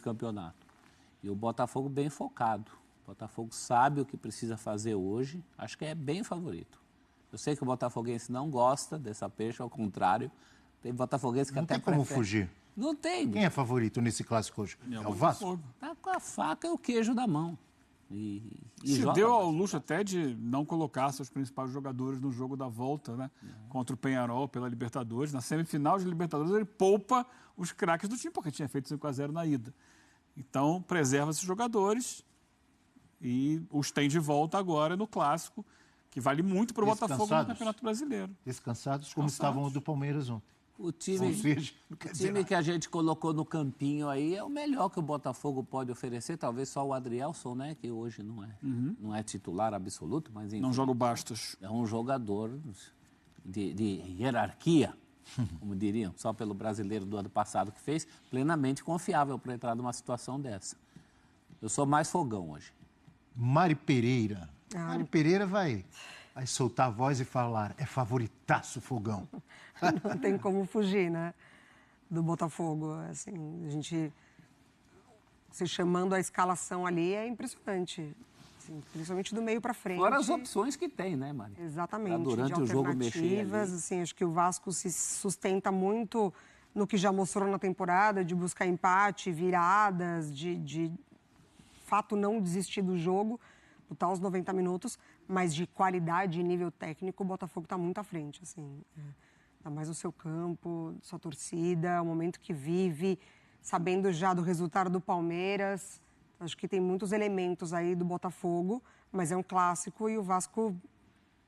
campeonato. E o Botafogo bem focado. O Botafogo sabe o que precisa fazer hoje. Acho que é bem favorito. Eu sei que o botafoguense não gosta dessa peixe, ao contrário. Tem botafoguense que não até tem como prefere. fugir. Não tem. Quem é favorito nesse clássico hoje? É o Vasco? Tá com a faca e o queijo na mão. E se deu ao luxo até de não colocar seus principais jogadores no jogo da volta, né? Contra o Peñarol pela Libertadores. Na semifinal de Libertadores ele poupa os craques do time, porque tinha feito 5-0 na ida. Então preserva esses jogadores e os tem de volta agora no clássico, que vale muito para o Botafogo no Campeonato Brasileiro. Descansados como estavam o do Palmeiras ontem. O time que a gente colocou no campinho aí é o melhor que o Botafogo pode oferecer. Talvez só o Adrielson, né? Que hoje não é titular absoluto, mas enfim, não joga o Bastos. É um jogador de hierarquia, como diriam, só pelo brasileiro do ano passado que fez, plenamente confiável para entrar numa situação dessa. Eu sou mais fogão hoje. Mari Pereira. Mari Pereira vai soltar a voz e falar, é favoritaço Fogão. Não tem como fugir, né, do Botafogo. Assim, a gente se chamando a escalação ali é impressionante. Assim, principalmente do meio para frente. Fora as opções que tem, né, Mari? Exatamente. Pra durante o jogo mexer ali. Assim, acho que o Vasco se sustenta muito no que já mostrou na temporada, de buscar empate, viradas, de fato não desistir do jogo, lutar os 90 minutos, mas de qualidade e nível técnico, o Botafogo está muito à frente, assim. Ainda mais no seu campo, sua torcida, o momento que vive, sabendo já do resultado do Palmeiras. Acho que tem muitos elementos aí do Botafogo, mas é um clássico e o Vasco,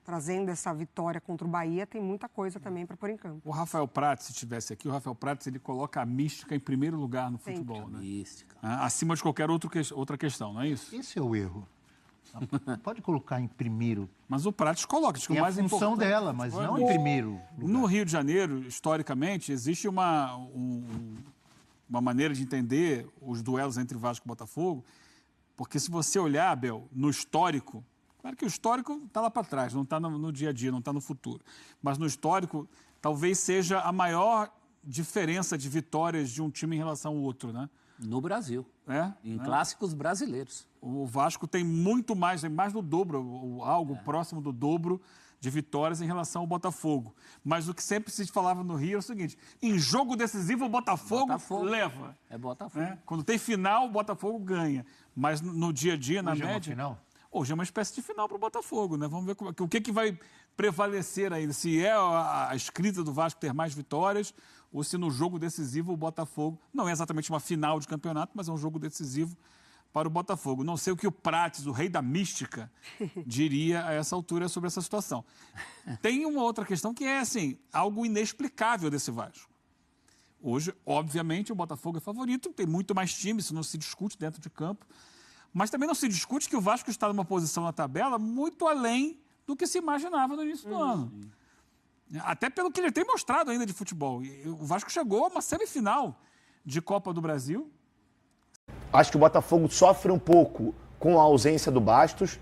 trazendo essa vitória contra o Bahia, tem muita coisa também para pôr em campo. O Rafael Prats, se estivesse aqui, o Rafael Prats, ele coloca a mística em primeiro lugar no futebol, né? Mística. Acima de qualquer outra questão, não é isso? Esse é o erro. Pode colocar em primeiro. Mas o Prats coloca. Acho que é o mais a função importante dela, mas não em primeiro lugar. No Rio de Janeiro, historicamente, existe uma maneira de entender os duelos entre Vasco e Botafogo, porque se você olhar, Abel, no histórico, claro que o histórico está lá para trás, não está no dia a dia, não está no futuro, mas no histórico talvez seja a maior diferença de vitórias de um time em relação ao outro, né? No Brasil. Em né? clássicos brasileiros. O Vasco tem muito mais, tem mais do dobro, algo próximo do dobro de vitórias em relação ao Botafogo. Mas o que sempre se falava no Rio é o seguinte, em jogo decisivo o Botafogo leva. É Botafogo. Né? Quando tem final, o Botafogo ganha. Mas no dia a dia, na Hoje média... É uma final? Hoje é uma espécie de final para o Botafogo, né? Vamos ver o que vai prevalecer ainda. Se é a escrita do Vasco ter mais vitórias ou se no jogo decisivo o Botafogo... Não é exatamente uma final de campeonato, mas é um jogo decisivo para o Botafogo. Não sei o que o Prates, o rei da mística, diria a essa altura sobre essa situação. Tem uma outra questão que é, assim, algo inexplicável desse Vasco. Hoje, obviamente, o Botafogo é favorito, tem muito mais time, isso não se discute dentro de campo, mas também não se discute que o Vasco está numa posição na tabela muito além do que se imaginava no início do ano. Até pelo que ele tem mostrado ainda de futebol. O Vasco chegou a uma semifinal de Copa do Brasil. Acho que o Botafogo sofre um pouco com a ausência do Bastos,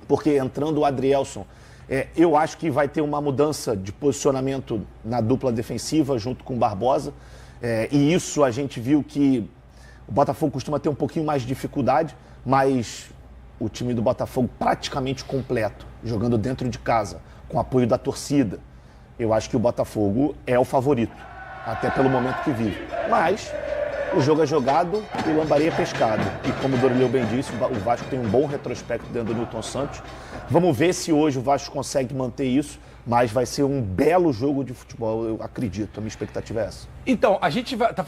porque entrando o Adrielson, eu acho que vai ter uma mudança de posicionamento na dupla defensiva junto com o Barbosa. E isso a gente viu que o Botafogo costuma ter um pouquinho mais de dificuldade, mas o time do Botafogo praticamente completo, jogando dentro de casa, com apoio da torcida. Eu acho que o Botafogo é o favorito, até pelo momento que vive. Mas o jogo é jogado e o Lambari é pescado. E como o Dorileu bem disse, o Vasco tem um bom retrospecto dentro do Newton Santos. Vamos ver se hoje o Vasco consegue manter isso, mas vai ser um belo jogo de futebol, eu acredito. A minha expectativa é essa. Então, a gente tá